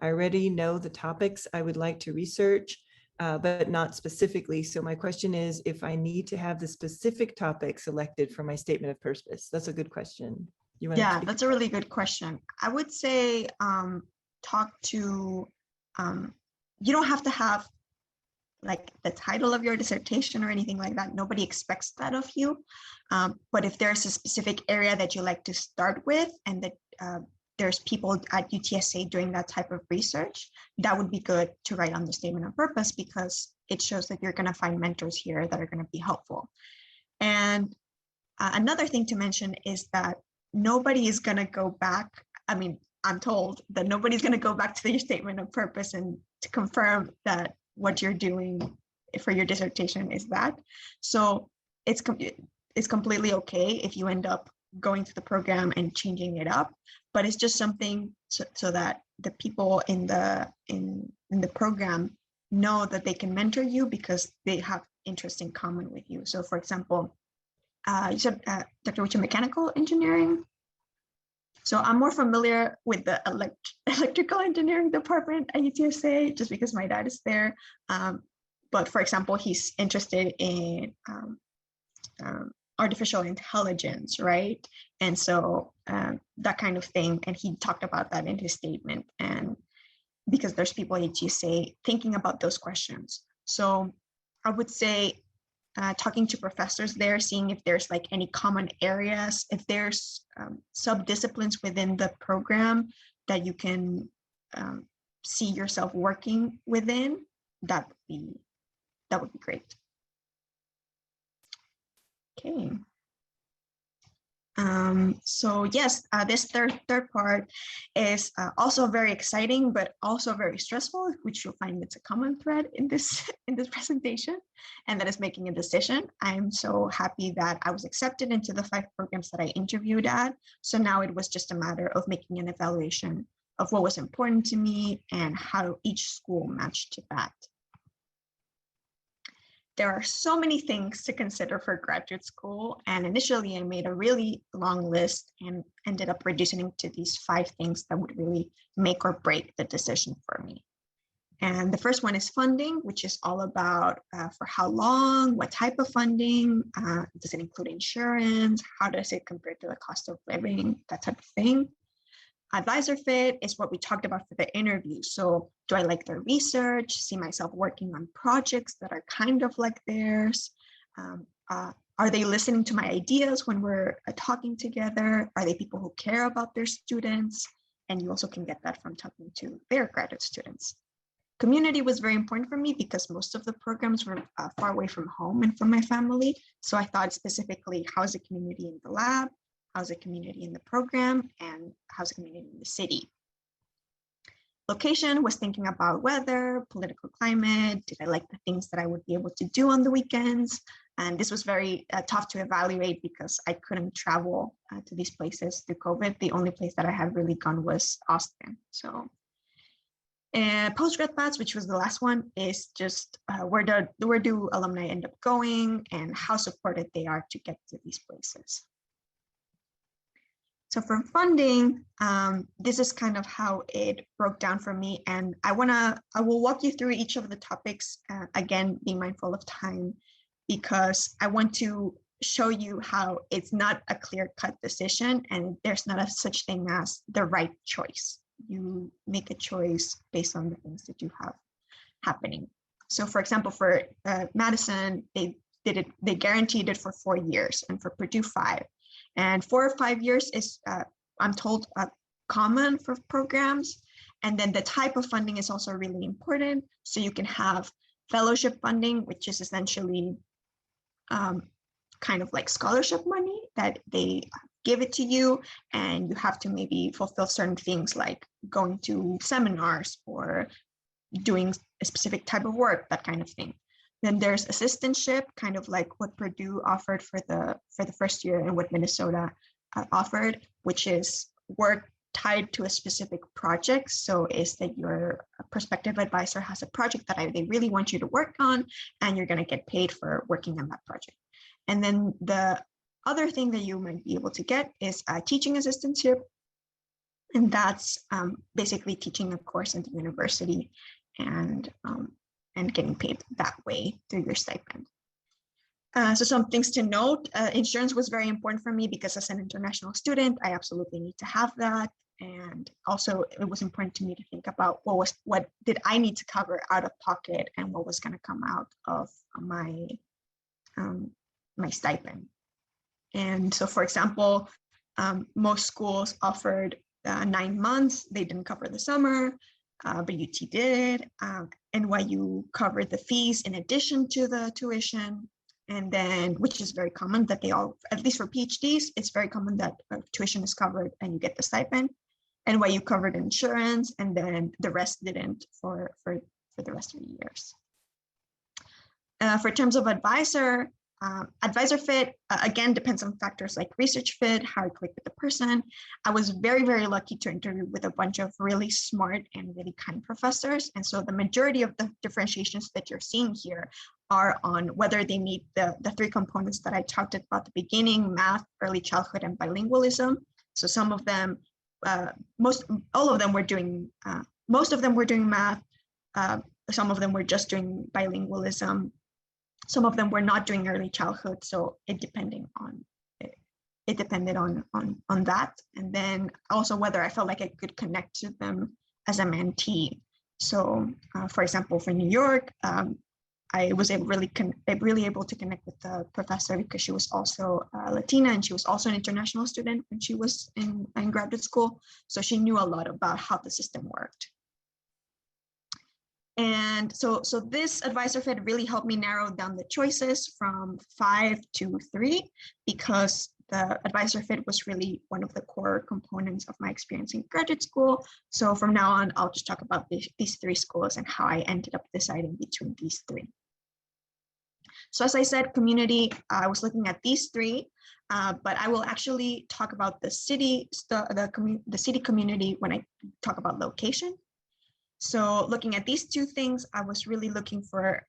I already know the topics I would like to research, but not specifically. So my question is if I need to have the specific topic selected for my statement of purpose. That's a good question. You want to yeah, speak? that's a really good question. I would say talk to, you don't have to have like the title of your dissertation or anything like that. Nobody expects that of you. But if there's a specific area that you like to start with and that there's people at UTSA doing that type of research, that would be good to write on the statement of purpose because it shows that you're going to find mentors here that are going to be helpful. And another thing to mention is that nobody is going to go back. I mean, I'm told that nobody's going to go back to your statement of purpose and to confirm that what you're doing for your dissertation is that. So it's completely okay if you end up going to the program and changing it up, but it's just something so that the people in the program know that they can mentor you because they have interests in common with you. So for example, you said, Dr. Wicha, mechanical engineering. So I'm more familiar with the electrical engineering department at UTSA just because my dad is there. But for example, he's interested in artificial intelligence, right? And so that kind of thing. And he talked about that in his statement. And because there's people at UTSA thinking about those questions. So I would say talking to professors there, seeing if there's like any common areas, if there's sub-disciplines within the program that you can see yourself working within, that would be great. Okay. So yes, this third part is also very exciting, but also very stressful, which you'll find it's a common thread in this presentation, and that is making a decision. I'm so happy that I was accepted into the 5 programs that I interviewed at. So now it was just a matter of making an evaluation of what was important to me and how each school matched to that. There are so many things to consider for graduate school, and initially I made a really long list and ended up reducing it to these 5 things that would really make or break the decision for me. And the first one is funding, which is all about for how long, what type of funding, does it include insurance, how does it compare to the cost of living, that type of thing. Advisor fit is what we talked about for the interview. So do I like their research, see myself working on projects that are kind of like theirs? Are they listening to my ideas when we're talking together? Are they people who care about their students? And you also can get that from talking to their graduate students. Community was very important for me because most of the programs were far away from home and from my family. So I thought specifically, how's the community in the lab? How's the community in the program, and how's the community in the city? Location was thinking about weather, political climate. Did I like the things that I would be able to do on the weekends? And this was very tough to evaluate because I couldn't travel to these places through COVID. The only place that I had really gone was Austin. So postgrad paths, which was the last one, is just where do alumni end up going and how supported they are to get to these places. So for funding, this is kind of how it broke down for me. And I will walk you through each of the topics, again, being mindful of time, because I want to show you how it's not a clear-cut decision and there's not a such thing as the right choice. You make a choice based on the things that you have happening. So for example, for Madison, they guaranteed it for 4 years, and for Purdue 5. And 4 or 5 years is, I'm told, common for programs. And then the type of funding is also really important. So you can have fellowship funding, which is essentially kind of like scholarship money that they give it to you, and you have to maybe fulfill certain things like going to seminars or doing a specific type of work, that kind of thing. Then there's assistantship, kind of like what Purdue offered for the first year and what Minnesota offered, which is work tied to a specific project. So is that your prospective advisor has a project that they really want you to work on, and you're going to get paid for working on that project. And then the other thing that you might be able to get is a teaching assistantship. And that's basically teaching a course at the university and getting paid that way through your stipend. So some things to note, insurance was very important for me because as an international student, I absolutely need to have that. And also it was important to me to think about what did I need to cover out of pocket and what was going to come out of my my stipend. And so, for example, most schools offered 9 months. They didn't cover the summer, but UT did. NYU covered the fees in addition to the tuition. And then, which is very common that they all, at least for PhDs, it's very common that tuition is covered and you get the stipend. NYU covered insurance, and then the rest didn't for the rest of the years. For terms of advisor fit, again, depends on factors like research fit, how I click with the person. I was very, very lucky to interview with a bunch of really smart and really kind professors. And so the majority of the differentiations that you're seeing here are on whether they meet the 3 components that I talked about at the beginning: math, early childhood, and bilingualism. So some of them, most of them were doing math. Some of them were just doing bilingualism. Some of them were not doing early childhood, so it depended on that. And then also whether I felt like I could connect to them as a mentee. So, for example, for New York, I was really able to connect with the professor because she was also Latina, and she was also an international student when she was in graduate school. So she knew a lot about how the system worked. And so this advisor fit really helped me narrow down the choices from 5 to 3, because the advisor fit was really one of the core components of my experience in graduate school. So from now on, I'll just talk about these 3 schools and how I ended up deciding between these 3. So as I said, community, I was looking at these 3, but I will actually talk about the city community when I talk about location. So looking at these 2 things, I was really looking for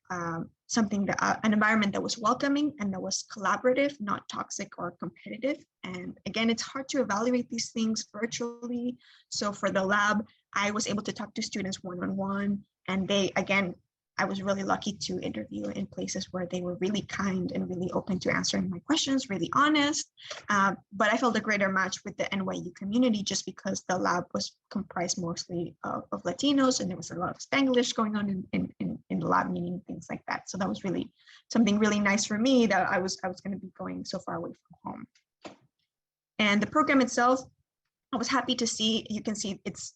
something an environment that was welcoming and that was collaborative, not toxic or competitive. And again, it's hard to evaluate these things virtually. So for the lab, I was able to talk to students one-on-one, and I was really lucky to interview in places where they were really kind and really open to answering my questions, really honest. But I felt a greater match with the NYU community just because the lab was comprised mostly of Latinos, and there was a lot of Spanglish going on in the lab meeting, things like that. So that was really something really nice for me, that I was going to be going so far away from home. And the program itself, I was happy to see. You can see it's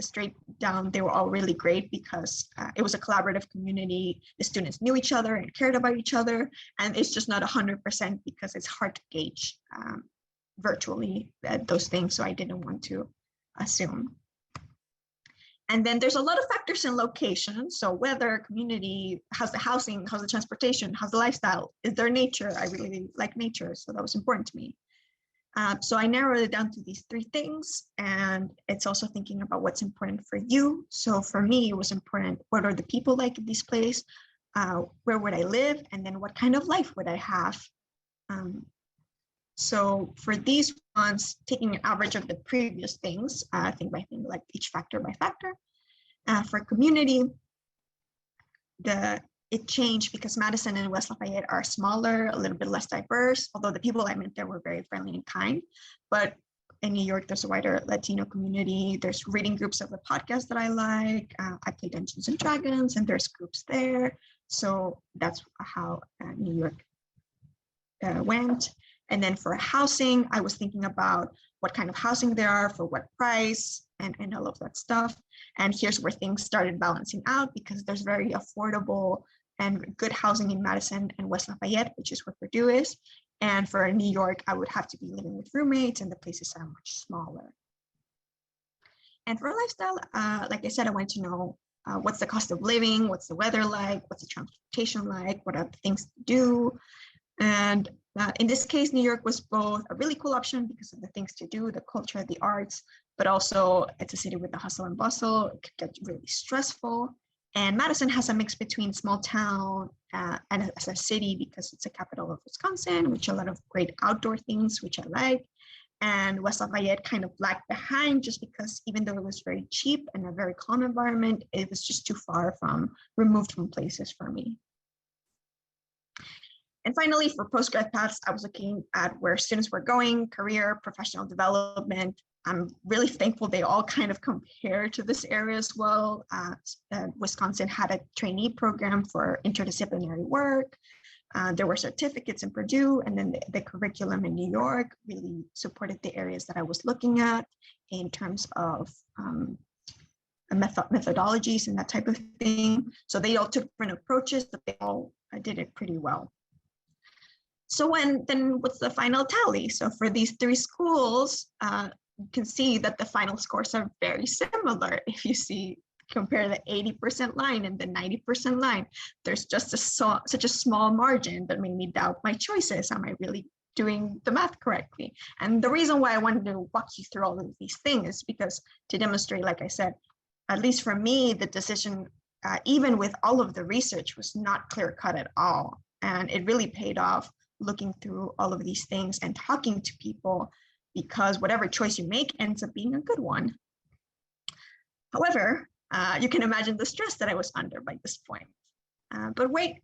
straight down, they were all really great because it was a collaborative community. The students knew each other and cared about each other, and it's just not 100% because it's hard to gauge virtually those things, so I didn't want to assume. And then there's a lot of factors in location. So weather, community, how's the housing, how's the transportation, how's the lifestyle, is there nature? I really like nature, so that was important to me. So I narrowed it down to these 3 things, and it's also thinking about what's important for you. So for me, it was important, what are the people like in this place? Where would I live? And then what kind of life would I have? So for these ones, taking an average of the previous things, thing by thing, like each factor by factor. For community, it changed because Madison and West Lafayette are smaller, a little bit less diverse, although the people I met there were very friendly and kind. But in New York, there's a wider Latino community. There's reading groups of the podcast that I like. I play Dungeons and Dragons, and there's groups there. So that's how New York went. And then for housing, I was thinking about what kind of housing there are, for what price, and all of that stuff. And here's where things started balancing out, because there's very affordable and good housing in Madison and West Lafayette, which is where Purdue is. And for New York, I would have to be living with roommates, and the places are much smaller. And for lifestyle, like I said, I wanted to know what's the cost of living, what's the weather like, what's the transportation like, what are the things to do. And In this case, New York was both a really cool option because of the things to do, the culture, the arts, but also it's a city with the hustle and bustle. It could get really stressful. And Madison has a mix between small town and as a city because it's a capital of Wisconsin, which a lot of great outdoor things, which I like. And West Lafayette kind of lagged behind just because even though it was very cheap and a very calm environment, it was just too far removed from places for me. And finally, for postgrad paths, I was looking at where students were going, career, professional development. I'm really thankful they all kind of compare to this area as well. Wisconsin had a trainee program for interdisciplinary work. There were certificates in Purdue, and then the curriculum in New York really supported the areas that I was looking at in terms of methodologies and that type of thing. So they all took different approaches, but they all did it pretty well. So then what's the final tally? So for these three schools, you can see that the final scores are very similar. If you compare the 80% line and the 90% line, there's just such a small margin that made me doubt my choices. Am I really doing the math correctly? And the reason why I wanted to walk you through all of these things is because to demonstrate, like I said, at least for me, the decision, even with all of the research, was not clear cut at all. And it really paid off looking through all of these things and talking to people, because whatever choice you make ends up being a good one. However, you can imagine the stress that I was under by this point. But wait,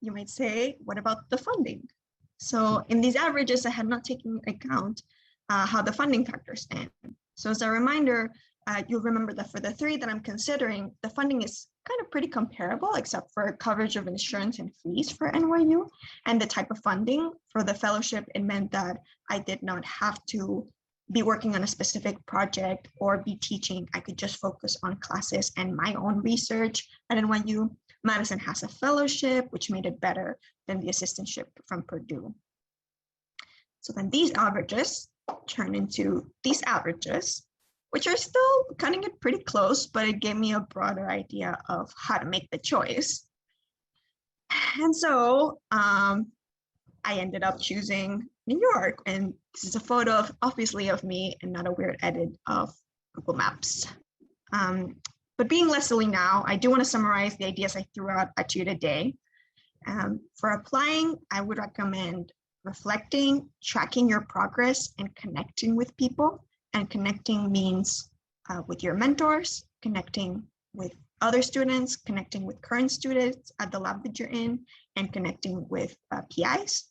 you might say, what about the funding? So in these averages, I had not taken into account how the funding factors in. So as a reminder, you'll remember that for the three that I'm considering, the funding is kind of pretty comparable, except for coverage of insurance and fees for NYU. And the type of funding for the fellowship, it meant that I did not have to be working on a specific project or be teaching. I could just focus on classes and my own research at NYU. Madison has a fellowship, which made it better than the assistantship from Purdue. So then these averages turn into these averages, which are still cutting it pretty close, but it gave me a broader idea of how to make the choice. And so I ended up choosing New York. And this is a photo of, obviously, of me and not a weird edit of Google Maps. But being less silly now, I do want to summarize the ideas I threw out at you today. For applying, I would recommend reflecting, tracking your progress, and connecting with people. And connecting means with your mentors, connecting with other students, connecting with current students at the lab that you're in, and connecting with PIs.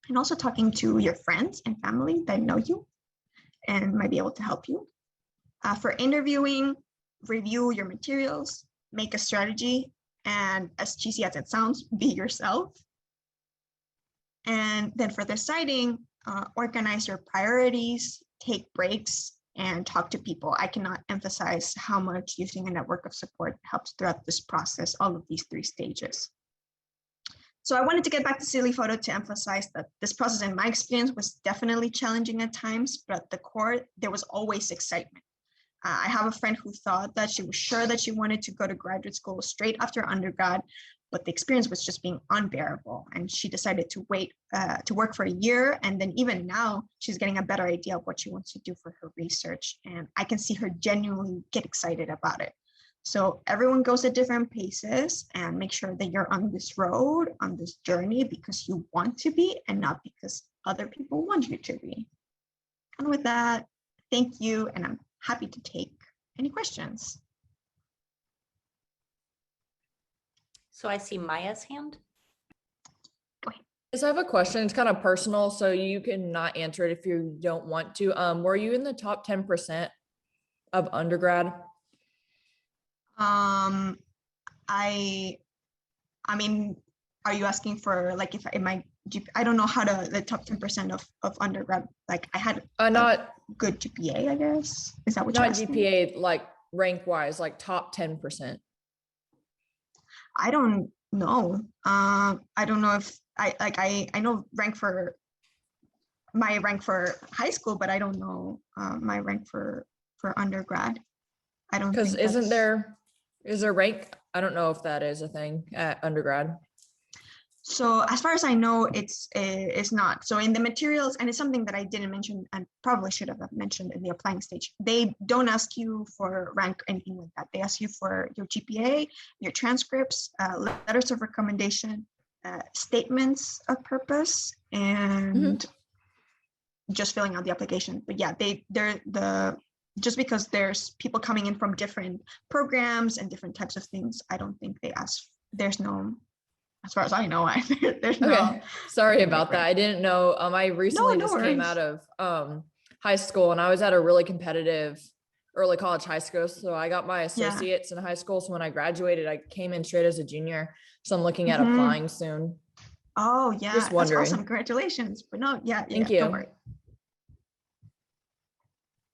And also talking to your friends and family that know you and might be able to help you. For interviewing, review your materials, make a strategy, and as cheesy as it sounds, be yourself. And then for deciding, organize your priorities, take breaks, and talk to people. I cannot emphasize how much using a network of support helps throughout this process, all of these three stages. So I wanted to get back to silly photo to emphasize that this process, in my experience, was definitely challenging at times, but at the core, there was always excitement. I have a friend who thought that she was sure that she wanted to go to graduate school straight after undergrad, but the experience was just being unbearable. And she decided to wait to work for a year. And then even now, she's getting a better idea of what she wants to do for her research. And I can see her genuinely get excited about it. So everyone goes at different paces, and make sure that you're on this road, on this journey, because you want to be and not because other people want you to be. And with that, thank you. And I'm happy to take any questions. So I see Maya's hand. Yes, I have a question. It's kind of personal, so you can not answer it if you don't want to. Were you in the top 10% of undergrad? I mean, are you asking for like if my I don't know how to the top 10% of undergrad, like I had Not good GPA, I guess. Is that what you're not asking? GPA, like rank wise, like top 10%. I don't know. I don't know if I know my rank for high school, but I don't know my rank for undergrad. I don't think Because that's... is there rank? I don't know if that is a thing at undergrad. So as far as I know, it's not. So in the materials, and it's something that I didn't mention and probably should have mentioned in the applying stage, they don't ask you for rank or anything like that. They ask you for your GPA, your transcripts, letters of recommendation, statements of purpose, and just filling out the application. But yeah, just because there's people coming in from different programs and different types of things, I don't think they ask. There's no, as far as I know, there's no. Okay, sorry about that. I didn't know. I recently No just came worries. out of high school, and I was at a really competitive early college high school. So I got my associates in high school. So when I graduated, I came in straight as a junior. So I'm looking at applying soon. Oh yeah, Just that's wondering. awesome. Congratulations. But no, Thank you. Don't worry.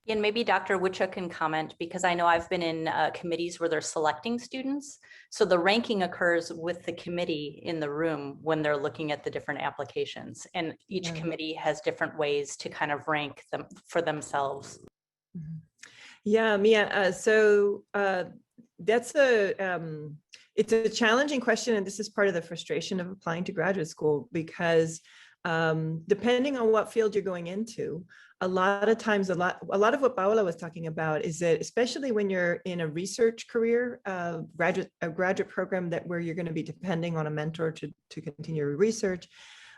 And maybe Dr. Wicha can comment, because I know I've been in committees where they're selecting students. So the ranking occurs with the committee in the room when they're looking at the different applications. And each committee has different ways to kind of rank them for themselves. Yeah, Mia. So that's it's a challenging question, and this is part of the frustration of applying to graduate school, because depending on what field you're going into, a lot of times, a lot of what Paola was talking about is that, especially when you're in a research career, a graduate program where you're going to be depending on a mentor to continue your research,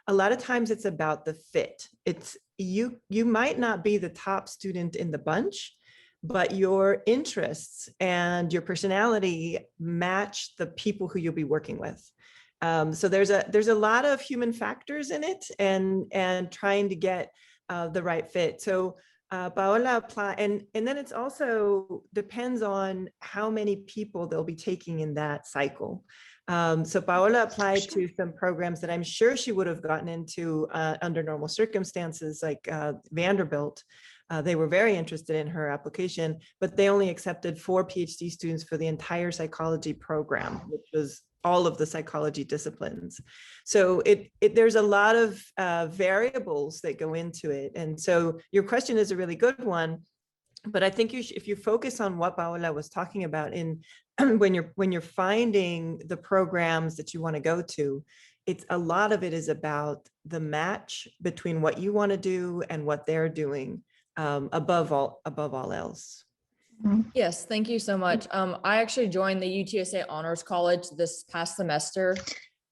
a lot of times it's about the fit. It's you might not be the top student in the bunch, but your interests and your personality match the people who you'll be working with. So there's a lot of human factors in it, and trying to get the right fit. So Paola apply, and then it's also depends on how many people they'll be taking in that cycle. So Paola applied to some programs that I'm sure she would have gotten into under normal circumstances, like Vanderbilt. They were very interested in her application, but they only accepted 4 PhD students for the entire psychology program, which was all of the psychology disciplines. So there's a lot of variables that go into it. And so your question is a really good one, but I think if you focus on what Paola was talking about when you're finding the programs that you want to go to, a lot of it is about the match between what you want to do and what they're doing, above all else. Yes, thank you so much. I actually joined the UTSA Honors College this past semester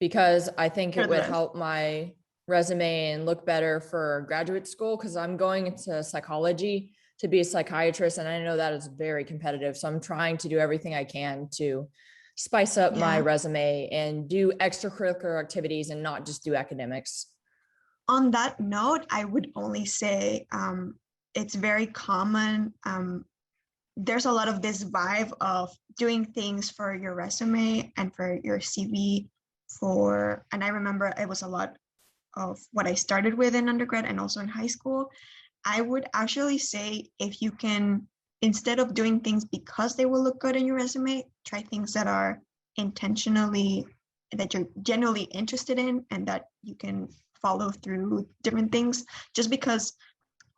because I think it would help my resume and look better for graduate school, because I'm going into psychology to be a psychiatrist, and I know that is very competitive. So I'm trying to do everything I can to spice up my resume and do extracurricular activities and not just do academics. On that note, I would only say it's very common. There's a lot of this vibe of doing things for your resume and for your CV and I remember it was a lot of what I started with in undergrad and also in high school. I would actually say, if you can, instead of doing things because they will look good in your resume, try things that are that you're genuinely interested in and that you can follow through different things. Just because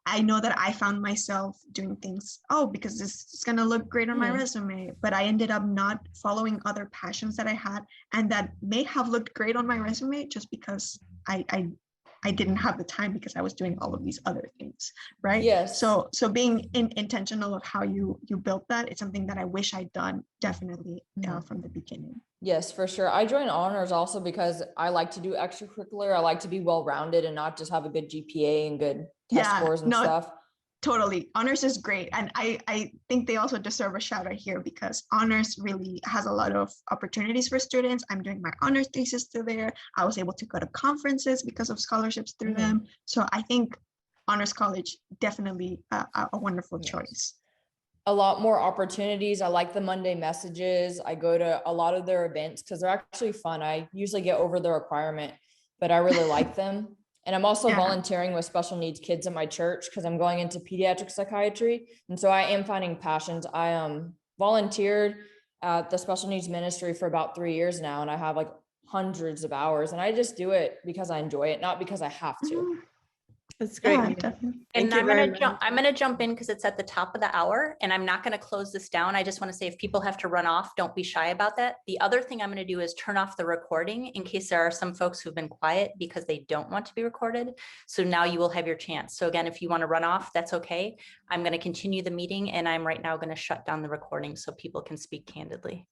I know that I found myself doing things, because this is going to look great on my resume, but I ended up not following other passions that I had and that may have looked great on my resume just because I didn't have the time because I was doing all of these other things, right? Yes. So being intentional of how you built that, it's something that I wish I'd done definitely from the beginning. Yes, for sure. I joined honors also because I like to do extracurricular. I like to be well-rounded and not just have a good GPA and good test scores and stuff. Totally. Honors is great. And I think they also deserve a shout out here because honors really has a lot of opportunities for students. I'm doing my honors thesis through there. I was able to go to conferences because of scholarships through them. So I think honors college, definitely a wonderful choice. A lot more opportunities. I like the Monday messages. I go to a lot of their events because they're actually fun. I usually get over the requirement, but I really like them. And I'm also volunteering with special needs kids at my church because I'm going into pediatric psychiatry. And so I am finding passions. I volunteered at the special needs ministry for about 3 years now, and I have like hundreds of hours, and I just do it because I enjoy it, not because I have to. That's great. Yeah, Nina. definitely. And Thank you I'm very gonna jump. much. I'm gonna jump in because it's at the top of the hour, and I'm not gonna close this down. I just want to say if people have to run off, don't be shy about that. The other thing I'm gonna do is turn off the recording in case there are some folks who've been quiet because they don't want to be recorded. So now you will have your chance. So again, if you want to run off, that's okay. I'm gonna continue the meeting, and I'm right now gonna shut down the recording so people can speak candidly.